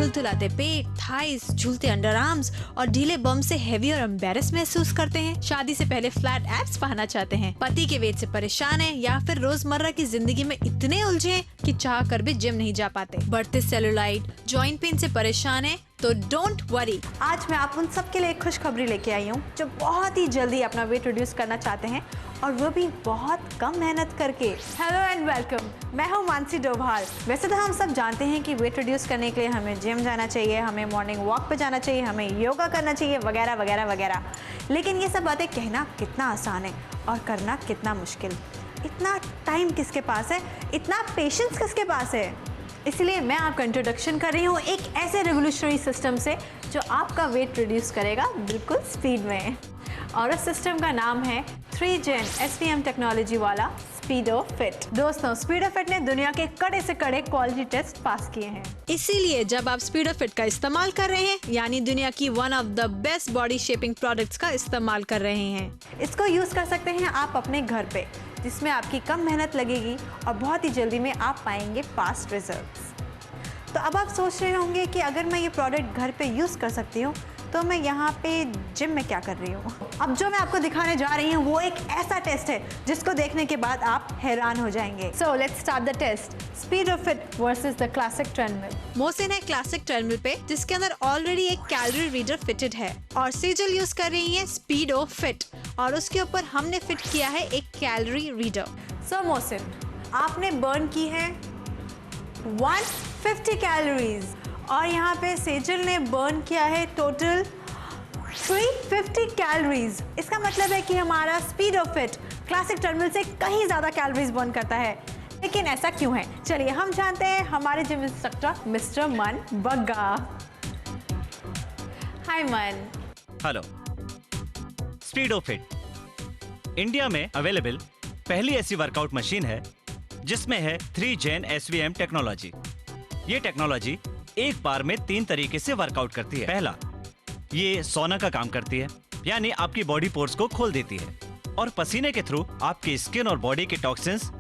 थुलथुलाते पेट, thighs, झूलते under arms और ढीले बम से हेवी और एम्बेरस महसूस करते हैं? शादी से पहले फ्लैट एब्स पाना चाहते हैं? पति के वेट से परेशान हैं या फिर रोजमर्रा की जिंदगी में इतने उलझे हैं कि चाह कर भी जिम नहीं जा पाते? बढ़ते सेलुलाइट, जॉइंट पेन से परेशान है? तो डोंट वरी, आज मैं आप उन सब के लिए एक खुशखबरी लेके आई हूँ जो बहुत ही जल्दी अपना वेट रिड्यूस करना चाहते हैं और वो भी बहुत कम मेहनत करके। हेलो एंड वेलकम, मैं हूँ मानसी डोभाल। वैसे तो हम सब जानते हैं कि वेट रिड्यूस करने के लिए हमें जिम जाना चाहिए, हमें मॉर्निंग वॉक पे जाना चाहिए, हमें योगा करना चाहिए वगैरह वगैरह वगैरह। लेकिन ये सब बातें कहना कितना आसान है और करना कितना मुश्किल। इतना टाइम किसके पास है, इतना पेशेंस किसके पास है? इसलिए मैं आपका इंट्रोडक्शन कर रही हूँ एक ऐसे रेवोल्यूशनरी सिस्टम से जो आपका वेट रिड्यूस करेगा बिल्कुल स्पीड में। और उस सिस्टम का नाम है 3Gen SVM टेक्नोलॉजी वाला स्पीडो फिट। दोस्तों, स्पीडो फिट ने दुनिया के कड़े से कड़े क्वालिटी टेस्ट पास किए हैं। इसीलिए जब आप स्पीडो फिट का इस्तेमाल कर रहे हैं, यानी दुनिया की one of the best body shaping products का इस्तेमाल कर रहे हैं। इसको यूज कर सकते हैं आप अपने घर पे, जिसमें आपकी कम मेहनत लगेगी और बहुत ही जल्दी में आप पाएंगे फास्ट रिजल्ट्स। तो अब आप सोच रहे होंगे कि अगर मैं ये प्रोडक्ट घर पे यूज़ कर सकती हूँ तो मैं यहाँ पे जिम में क्या कर रही हूँ? अब जो मैं आपको दिखाने जा रही हूँ वो एक ऐसा टेस्ट है जिसको देखने के बाद आप हैरान हो जाएंगे। So let's start the test. Speedo Fit versus the classic treadmill. मोहसिन है क्लासिक ट्रेडमिल पे, जिसके अंदर ऑलरेडी एक कैलोरी रीडर फिटेड है, और सेजल यूज कर रही है स्पीडो फिट और उसके ऊपर हमने फिट किया है एक कैलोरी रीडर। सो मोहसिन, आपने बर्न की है 150 कैलोरीज और यहाँ पे सेजल ने बर्न किया है टोटल 350 कैलोरीज। इसका मतलब है कि हमारा स्पीडो फिट क्लासिक ट्रेडमिल से कहीं ज़्यादा कैलोरीज बर्न करता है। लेकिन ऐसा क्यों है? चलिए हम जानते हैं हमारे जिम इंस्ट्रक्टर मिस्टर मन बग्गा। हाय मन। हेलो। स्पीडो फिट इंडिया में अवेलेबल पहली ऐसी वर्कआउट मशीन है जिसमें है 3Gen SVM टेक्नोलॉजी। ये टेक्नोलॉजी एक बार में 3 तरीके से वर्कआउट करती है। पहला, ये सोना का काम करती है, यानी आपकी बॉडी पोर्स को खोल देती है और पसीने के थ्रू आपकी स्किन और बॉडी के टॉक्सिन्स,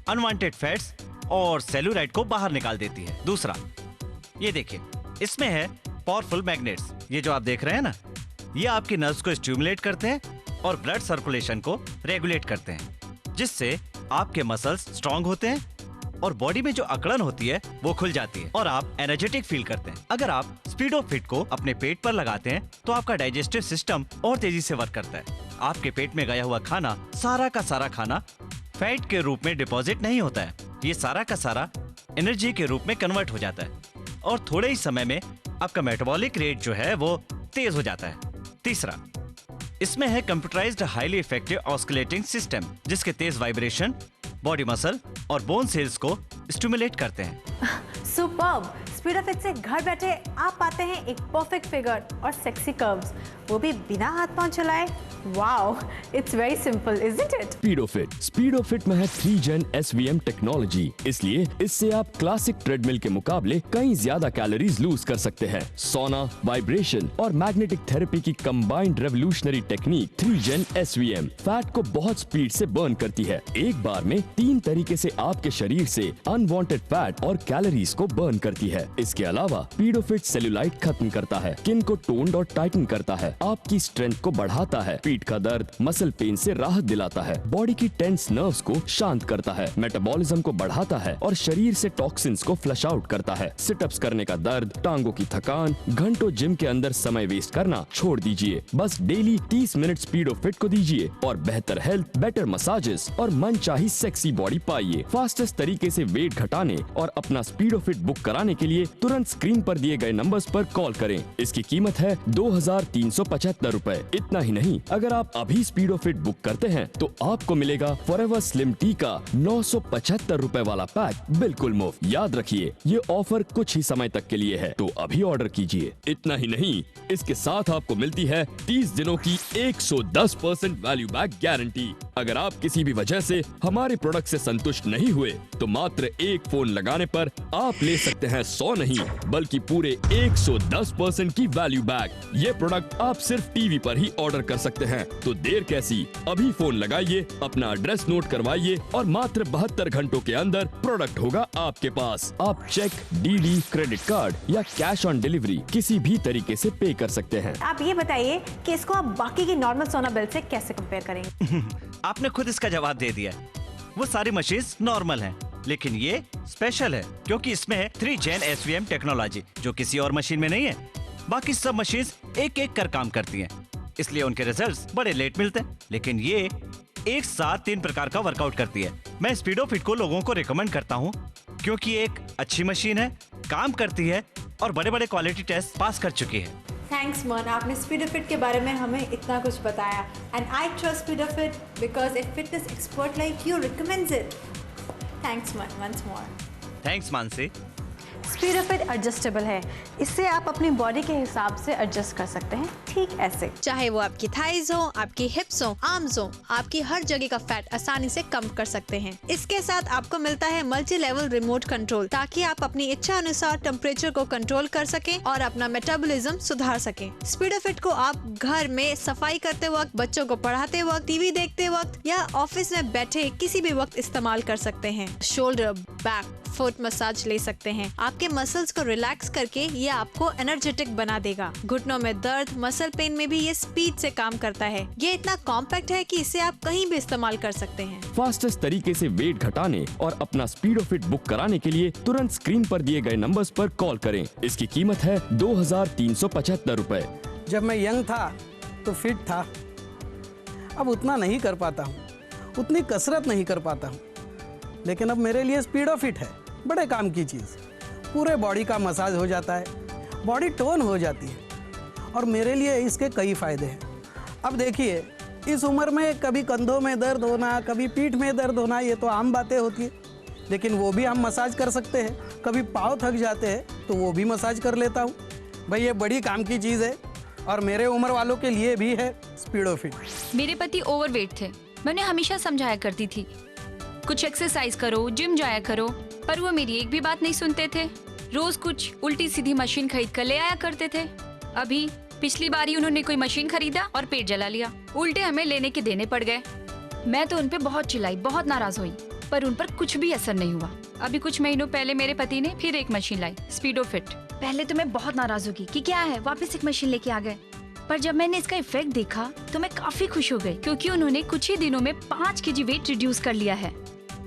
अनवांटेड फैट्स और सेलुलाइट को बाहर निकाल देती है। दूसरा, ये देखिए, इसमें है पावरफुल मैग्नेट्स। ये जो आप देख रहे हैं ना, ये आपकी नर्व्स को स्टिमुलेट करते हैं और ब्लड सर्कुलेशन को रेगुलेट करते हैं, जिससे आपके मसल्स स्ट्रांग होते हैं और बॉडी में जो अकड़न होती है वो खुल जाती है और आप एनर्जेटिक फील करते हैं। अगर आप स्पीडो फिट को अपने पेट पर लगाते हैं तो आपका डाइजेस्टिव सिस्टम और तेजी से वर्क करता है। आपके पेट में गया हुआ खाना, सारा का सारा खाना फैट के रूप में डिपॉजिट नहीं होता है। ये सारा का सारा एनर्जी के रूप में कन्वर्ट हो जाता है और थोड़े ही समय में आपका मेटाबॉलिक रेट जो है वो तेज हो जाता है। तीसरा, इसमें है computerised highly effective oscillating system, जिसके तेज वाइब्रेशन बॉडी मसल और बोन सेल्स को स्टिमुलेट करते हैं। सुपर्ब। स्पीडो फिट से घर बैठे आप पाते हैं एक परफेक्ट फिगर और सेक्सी कर्व्स, वो भी बिना हाथ पांव चलाए। Wow, it's very simple, isn't it? Speedo Fit में है 3Gen SVM टेक्नोलॉजी, इसलिए इससे आप क्लासिक ट्रेडमिल के मुकाबले कई ज्यादा कैलोरीज लूज कर सकते हैं। सोना, वाइब्रेशन और मैग्नेटिक थेरेपी की combined revolutionary technique 3Gen SVM fat को बहुत स्पीड से बर्न करती है। एक बार में 3 तरीके से आपके शरीर से अनवांटेड फैट और कैलोरीज को बर्न करती है। इसके अलावा स्पीडो फिट सेल्यूलाइट खत्म करता है, स्किन को टोन्ड और टाइटन करता है, आपकी स्ट्रेंथ को बढ़ाता है, पीठ का दर्द, मसल पेन से राहत दिलाता है, बॉडी की टेंस नर्व्स को शांत करता है, मेटाबॉलिज्म को बढ़ाता है और शरीर से टॉक्सिन्स को फ्लश आउट करता है। सिटअप्स करने का दर्द, टांगों की थकान, घंटों जिम के अंदर समय वेस्ट करना छोड़ दीजिए। बस डेली 30 मिनट स्पीडो फिट को दीजिए और बेहतर हेल्थ, बेटर मसाजेस और मनचाही सेक्सी बॉडी पाइए। फास्टेस्ट तरीके से वेट घटाने और अपना स्पीडो फिट बुक कराने के लिए तुरंत स्क्रीन पर दिए गए नंबर्स पर कॉल करें। इसकी कीमत है 2375 रुपए। इतना ही नहीं, अगर आप अभी स्पीडो फिट बुक करते हैं तो आपको मिलेगा फॉरएवर स्लिम टी का 975 रुपए वाला पैक बिल्कुल मुफ्त। याद रखिए, ये ऑफर कुछ ही समय तक के लिए है, तो अभी ऑर्डर कीजिए। इतना ही नहीं, इसके साथ आपको मिलती है 30 दिनों की 110% वैल्यू बैक गारंटी। अगर आप किसी भी वजह से हमारे प्रोडक्ट से संतुष्ट नहीं हुए तो मात्र एक फोन लगाने पर आप ले सकते हैं 100 नहीं बल्कि पूरे 110% की वैल्यू बैक। ये प्रोडक्ट आप सिर्फ टीवी पर ही ऑर्डर कर सकते हैं। हैं, तो देर कैसी, अभी फोन लगाइए, अपना एड्रेस नोट करवाइए और मात्र 72 घंटों के अंदर प्रोडक्ट होगा आपके पास। आप चेक, डीडी, क्रेडिट कार्ड या कैश ऑन डिलीवरी किसी भी तरीके से पे कर सकते हैं। आप ये बताइए कि इसको आप बाकी की नॉर्मल सोना बिल से कैसे कंपेयर करेंगे? आपने खुद इसका जवाब दे दिया। वो सारी मशीन्स नॉर्मल हैं, लेकिन ये स्पेशल है क्योंकि इसमें है 3 Gen SVM टेक्नोलॉजी, जो किसी और मशीन में नहीं है। बाकी सब मशीन्स एक एक कर काम करती हैं, इसलिए उनके रिजल्ट्स बड़े लेट मिलते हैं, लेकिन ये एक साथ 3 प्रकार का वर्कआउट करती है। मैं स्पीडोफिट को लोगों को रिकमेंड करता हूँ क्योंकि एक अच्छी मशीन है, काम करती है और बड़े बड़े क्वालिटी टेस्ट पास कर चुकी है। थैंक्स मन, आपने स्पीडोफिट के बारे में हमें इतना कुछ बताया। And I trust Speedofit because a fitness expert like you recommends it. Thanks man, once more. Thanks Mansi. Speedofit adjustable है, इससे आप अपनी बॉडी के हिसाब से एडजस्ट कर सकते हैं, ठीक ऐसे। चाहे वो आपकी थाइज हो, आपकी हिप्स हो, आर्म्स हो, आपकी हर जगह का फैट आसानी से कम कर सकते हैं। इसके साथ आपको मिलता है मल्टी लेवल रिमोट कंट्रोल, ताकि आप अपनी इच्छा अनुसार टेम्परेचर को कंट्रोल कर सकें और अपना मेटाबॉलिज्म सुधार सकें। स्पीडोफिट को आप घर में सफाई करते वक्त, बच्चों को पढ़ाते वक्त, टीवी देखते वक्त या ऑफिस में बैठे किसी भी वक्त इस्तेमाल कर सकते हैं। शोल्डर, बैक, फुट मसाज ले सकते हैं। आपके मसल्स को रिलैक्स करके ये आपको एनर्जेटिक बना देगा। घुटनों में दर्द, मसल पेन में भी ये स्पीड से काम करता है। ये इतना कॉम्पैक्ट है कि इसे आप कहीं भी इस्तेमाल कर सकते हैं। फास्टेस्ट तरीके से वेट घटाने और अपना स्पीडोफिट बुक कराने के लिए तुरंत स्क्रीन पर दिए गए नंबर्स पर कॉल करें। इसकी कीमत है 2375 रुपए। जब मैं यंग था तो फिट था, अब उतना नहीं कर पाता हूँ, उतनी कसरत नहीं कर पाता हूँ, लेकिन अब मेरे लिए स्पीडोफिट है बड़े काम की चीज़। पूरे बॉडी का मसाज हो जाता है, बॉडी टोन हो जाती है और मेरे लिए इसके कई फ़ायदे हैं। अब देखिए, इस उम्र में कभी कंधों में दर्द होना, कभी पीठ में दर्द होना, ये तो आम बातें होती है, लेकिन वो भी हम मसाज कर सकते हैं। कभी पाँव थक जाते हैं तो वो भी मसाज कर लेता हूँ। भाई ये बड़ी काम की चीज़ है और मेरे उम्र वालों के लिए भी है स्पीडोफिट। मेरे पति ओवरवेट थे, मैं उन्हें हमेशा समझाया करती थी कुछ एक्सरसाइज करो, जिम जाया करो, पर वो मेरी एक भी बात नहीं सुनते थे। रोज कुछ उल्टी सीधी मशीन खरीद कर ले आया करते थे। अभी पिछली बारी उन्होंने कोई मशीन खरीदा और पेट जला लिया, उल्टे हमें लेने के देने पड़ गए। मैं तो उन पे बहुत चिल्लाई, बहुत नाराज हुई, पर उन पर कुछ भी असर नहीं हुआ। अभी कुछ महीनों पहले मेरे पति ने फिर एक मशीन लाई, स्पीडोफिट। पहले तो मैं बहुत नाराज होगी कि क्या है, वापस एक मशीन लेके आ गए, पर जब मैंने इसका इफेक्ट देखा तो मैं काफी खुश हो गई, क्योंकि उन्होंने कुछ ही दिनों में 5 kg वेट रिड्यूस कर लिया है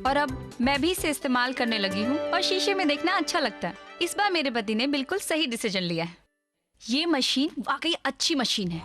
और अब मैं भी इसे इस्तेमाल करने लगी हूँ और शीशे में देखना अच्छा लगता है। इस बार मेरे पति ने बिल्कुल सही डिसीजन लिया है। ये मशीन वाकई अच्छी मशीन है।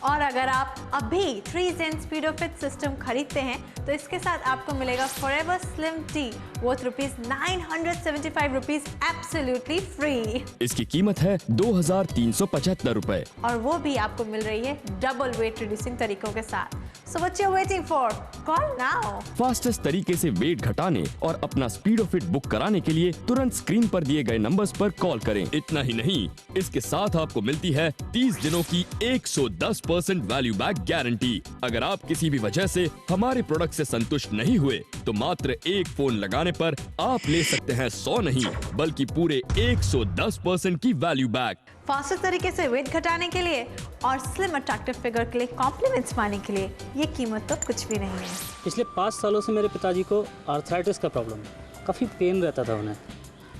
और अगर आप अभी 3 Gen स्पीडोफिट सिस्टम खरीदते हैं तो इसके साथ आपको मिलेगा forever slim tea worth ₹975 absolutely free. इसकी कीमत है 2375 रुपए और वो भी आपको मिल रही है डबल वेट रिड्यूसिंग तरीकों के साथ। So what you're waiting for? Call now. Fastest तरीके से वेट घटाने और अपना स्पीडोफिट बुक कराने के लिए तुरंत स्क्रीन पर दिए गए नंबर्स पर कॉल करें। इतना ही नहीं, इसके साथ आपको मिलती है 30 दिनों की 110% वैल्यू बैक गारंटी। अगर आप किसी भी वजह से हमारे प्रोडक्ट से संतुष्ट नहीं हुए तो मात्र एक फोन लगाने पर आप ले सकते हैं 100 नहीं बल्कि पूरे 110% की वैल्यू बैक। फास्टेस्ट तरीके से वेट घटाने के लिए और स्लिम अट्रैक्टिव फिगर के लिए कॉम्प्लीमेंट्स पाने के लिए ये कीमत तो कुछ भी नहीं है। पिछले 5 सालों से मेरे पिताजी को आर्थराइटिस का प्रॉब्लम है, काफ़ी पेन रहता था उन्हें।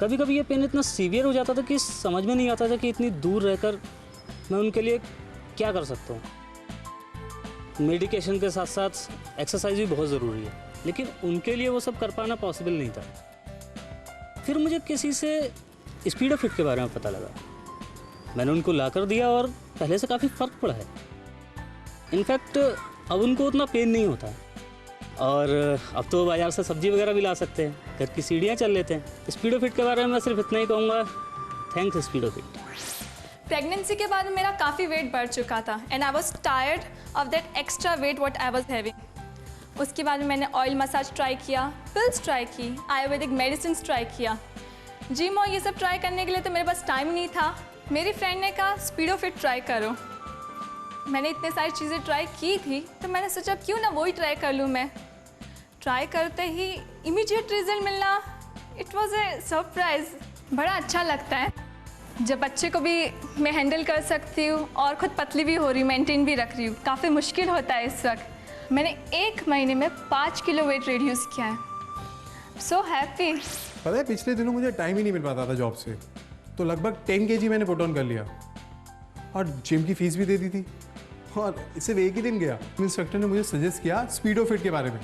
कभी कभी ये पेन इतना सीवियर हो जाता था कि समझ में नहीं आता था कि इतनी दूर रहकर मैं उनके लिए क्या कर सकता हूँ। मेडिकेशन के साथ साथ एक्सरसाइज भी बहुत ज़रूरी है, लेकिन उनके लिए वो सब कर पाना पॉसिबल नहीं था। फिर मुझे किसी से स्पीडोफिट के बारे में पता लगा, मैंने उनको ला कर दिया और पहले से काफ़ी फ़र्क पड़ा है। इनफैक्ट अब उनको उतना पेन नहीं होता और अब तो बाज़ार से सब्जी वगैरह भी ला सकते हैं, घर की सीढ़ियाँ चल लेते हैं। स्पीडोफिट के बारे में मैं सिर्फ इतना ही कहूँगा, थैंक्स स्पीडोफिट। प्रेगनेंसी के बाद मेरा काफ़ी वेट बढ़ चुका था and I was tired of that extra weight what I was having. उसके बाद मैंने ऑयल मसाज ट्राई किया, पिल्स ट्राई की, आयुर्वेदिक मेडिसिन ट्राई किया। जिम और ये सब ट्राई करने के लिए तो मेरे पास टाइम नहीं था। मेरी फ्रेंड ने कहा स्पीडोफिट ट्राई करो। मैंने इतने सारी चीज़ें ट्राई की थी तो मैंने सोचा क्यों ना वही ट्राई कर लूँ। मैं ट्राई करते ही इमीडिएट रिजल्ट मिलना, इट वॉज ए सरप्राइज। बड़ा अच्छा लगता है। जब बच्चे को भी मैं हैंडल कर सकती हूँ और ख़ुद पतली भी हो रही हूँ, मेंटेन भी रख रही हूँ। काफ़ी मुश्किल होता है इस वक्त। मैंने 1 महीने में 5 किलो वेट रिड्यूस किया है। So happy. पता है पिछले दिनों मुझे टाइम ही नहीं मिल पाता था जॉब से, तो लगभग 10 kg मैंने पुट ऑन कर लिया और जिम की फीस भी दे दी थी। और सिर्फ एक ही दिन गया, इंस्ट्रक्टर ने मुझे सजेस्ट किया स्पीडो फिट के बारे में।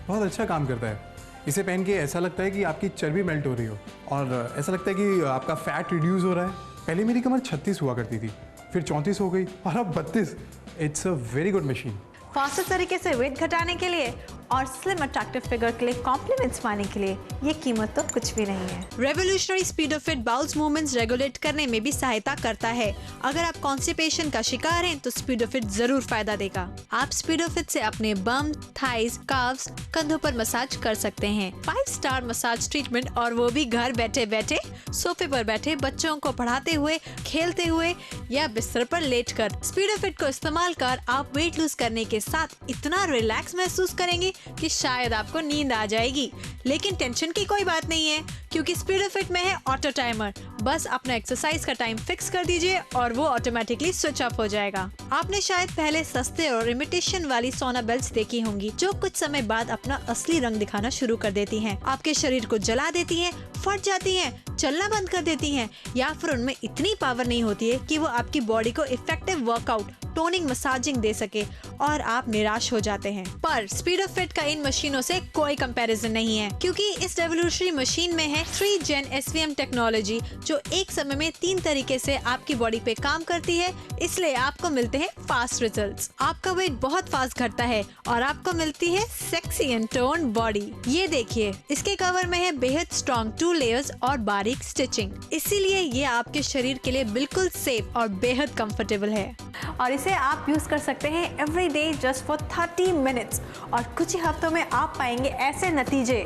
बहुत अच्छा काम करता है। इसे पहन के ऐसा लगता है कि आपकी चर्बी मेल्ट हो रही हो और ऐसा लगता है कि आपका फैट रिड्यूस हो रहा है। पहले मेरी कमर 36 हुआ करती थी, फिर 34 हो गई और अब 32। It's a very good machine. Fastest तरीके से वेट घटाने के लिए और स्लिम अट्रैक्टिव फिगर के लिए कॉम्प्लीमेंट्स पाने के लिए ये कीमत तो कुछ भी नहीं है। Revolutionary स्पीडो fit bowls movements regulate करने में भी सहायता करता है। अगर आप कॉन्स्टिपेशन का शिकार हैं तो स्पीडो फिट जरूर फायदा देगा। आप स्पीडो फिट से अपने बम, थाइज, काव्स, कंधों पर मसाज कर सकते हैं। 5 स्टार मसाज ट्रीटमेंट, और वो भी घर बैठे बैठे सोफे पर बैठे बच्चों को पढ़ाते हुए, खेलते हुए या बिस्तर पर लेटकर। स्पीडो फिट को इस्तेमाल कर आप वेट लूज करने के साथ इतना रिलैक्स महसूस करेंगे कि शायद आपको नींद आ जाएगी। लेकिन टेंशन की कोई बात नहीं है, क्योंकि स्पीडो फिट में है ऑटो टाइमर। बस अपना एक्सरसाइज का टाइम फिक्स कर दीजिए और वो ऑटोमेटिकली स्विच ऑफ हो जाएगा। आपने शायद पहले सस्ते और इमिटेशन वाली सोना बेल्ट्स देखी होंगी, जो कुछ समय बाद अपना असली रंग दिखाना शुरू कर देती हैं। आपके शरीर को जला देती हैं, फट जाती हैं, चलना बंद कर देती हैं, या फिर उनमें इतनी पावर नहीं होती है कि वो आपकी बॉडी को इफेक्टिव वर्कआउट, टोनिंग, मसाजिंग दे सके और आप निराश हो जाते हैं। पर स्पीडो फिट का इन मशीनों से कोई कंपैरिजन नहीं है, क्योंकि इस रेवोल्यूशनरी मशीन में है 3 Gen SVM टेक्नोलॉजी, जो एक समय में 3 तरीके से आपकी बॉडी पे काम करती है। इसलिए आपको मिलते हैं फास्ट रिजल्ट्स। आपका वेट बहुत फास्ट घटता है और आपको मिलती है सेक्सी एंड टोन बॉडी। ये देखिए, इसके कवर में है बेहद स्ट्रॉन्ग 2 लेयर्स और बारीक स्टिचिंग, इसीलिए ये आपके शरीर के लिए बिल्कुल सेफ और बेहद कंफर्टेबल है। और इसे आप यूज कर सकते हैं every day just for 30 minutes, और कुछ ही हफ्तों में आप पाएंगे ऐसे नतीजे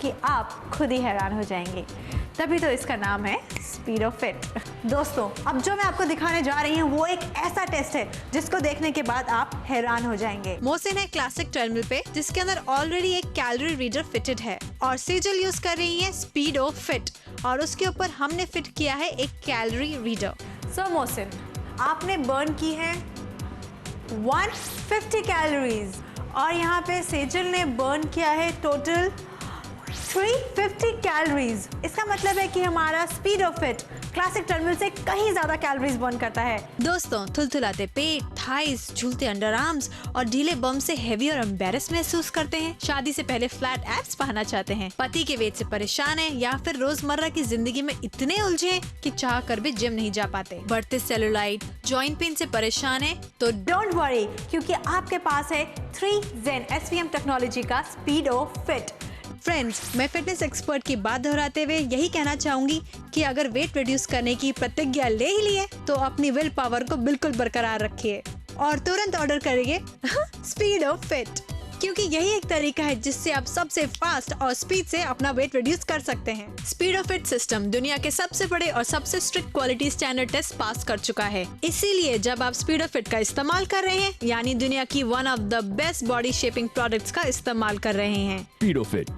कि आप खुद ही हैरान हो जाएंगे। तभी तो इसका नाम है स्पीडो फिट। दोस्तों, अब जो मैं आपको दिखाने जा रही हूँ वो एक ऐसा टेस्ट है जिसको देखने के बाद आप हैरान हो जाएंगे। मोहसिन है क्लासिक ट्रेडमिल पे, जिसके अंदर ऑलरेडी एक कैलोरी रीडर फिटेड है, और सेजल यूज कर रही है स्पीडो फिट, और उसके ऊपर हमने फिट किया है एक कैलोरी रीडर। सो मोहसिन, आपने बर्न की है 150 कैलोरीज, और यहाँ पे सेजल ने बर्न किया है टोटल 350 कैलोरीज। इसका मतलब है कि हमारा स्पीडो फिट क्लासिक ट्रेडमिल से कहीं ज्यादा कैलोरीज बर्न करता है। दोस्तों, थुलथुलाते पेट, थाइस, झूलते अंडर आर्म्स और ढीले बम से हेवी और एम्बेरस महसूस करते हैं? शादी से पहले फ्लैट एब्स पाना चाहते हैं? पति के वेट से परेशान हैं या फिर रोजमर्रा की जिंदगी में इतने उलझे हैं कि चाह कर भी जिम नहीं जा पाते? बढ़ते सेलुलाइट, जॉइंट पेन से परेशान है? तो डोंट वरी, क्योंकि आपके पास है 3 Gen SVM टेक्नोलॉजी का स्पीडो फिट। फ्रेंड्स, मैं फिटनेस एक्सपर्ट की बात दोहराते हुए यही कहना चाहूंगी कि अगर वेट रिड्यूस करने की प्रतिज्ञा ले ही लिए तो अपनी विल पावर को बिल्कुल बरकरार रखिए और तुरंत ऑर्डर करिए स्पीडो फिट, क्योंकि यही एक तरीका है जिससे आप सबसे फास्ट और स्पीड से अपना वेट रिड्यूस कर सकते हैं। स्पीडो फिट सिस्टम दुनिया के सबसे बड़े और सबसे strict quality standard test pass कर चुका है। इसीलिए जब आप स्पीडो फिट का इस्तेमाल कर रहे हैं, यानी दुनिया की one of the best body shaping products का इस्तेमाल कर रहे हैं।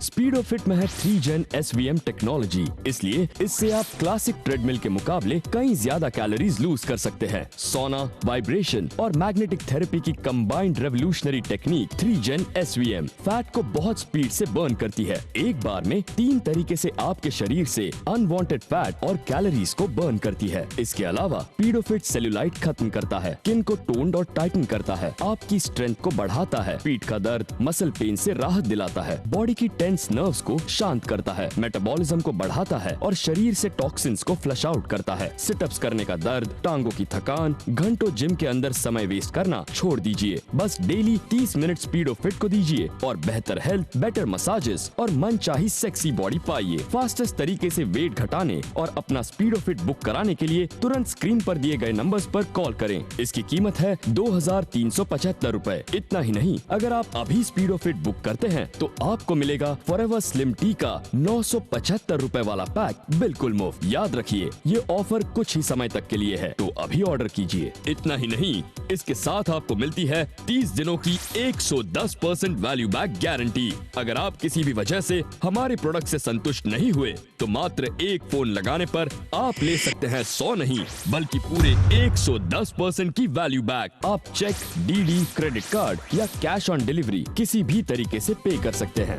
स्पीडो फिट में है 3 Gen SVM टेक्नोलॉजी, इसलिए इससे आप क्लासिक ट्रेडमिल के मुकाबले कई ज्यादा कैलोरीज लूज कर सकते हैं। सोना, वाइब्रेशन और मैग्नेटिक थेरेपी की combined revolutionary technique 3 Gen SVM fat को बहुत स्पीड से बर्न करती है। एक बार में 3 तरीके से आपके शरीर से अनवांटेड फैट और कैलोरीज को बर्न करती है। इसके अलावा स्पीडो फिट सेल्यूलाइट खत्म करता है, स्किन को टोन्ड और टाइटन करता है, आपकी स्ट्रेंथ को बढ़ाता है, पीठ का दर्द, मसल पेन से राहत दिलाता है, बॉडी की टेंस नर्व्स को शांत करता है, मेटाबॉलिज्म को बढ़ाता है और शरीर से टॉक्सिन्स को फ्लश आउट करता है। सिटअप्स करने का दर्द, टांगों की थकान, घंटों जिम के अंदर समय वेस्ट करना छोड़ दीजिए। बस डेली 30 मिनट स्पीडो फिट को दीजिए और बेहतर हेल्थ, बेटर मसाजेस और मनचाही सेक्सी बॉडी पाइए। फास्टेस्ट तरीके से वेट घटाने और अपना स्पीडो फिट बुक कराने के लिए तुरंत स्क्रीन पर दिए गए नंबर्स पर कॉल करें। इसकी कीमत है 2375 रुपए। इतना ही नहीं, अगर आप अभी स्पीडो फिट बुक करते हैं तो आपको मिलेगा फॉरएवर स्लिम टी का 975 रुपए वाला पैक बिल्कुल मुफ्त। याद रखिए, ये ऑफर कुछ ही समय तक के लिए है, तो अभी ऑर्डर कीजिए। इतना ही नहीं, इसके साथ आपको मिलती है 30 दिनों की 110 110% वैल्यू बैक गारंटी। अगर आप किसी भी वजह से हमारे प्रोडक्ट से संतुष्ट नहीं हुए तो मात्र एक फोन लगाने पर आप ले सकते हैं 100 नहीं बल्कि पूरे 110% की वैल्यू बैक। आप चेक, डीडी, क्रेडिट कार्ड या कैश ऑन डिलीवरी किसी भी तरीके से पे कर सकते हैं।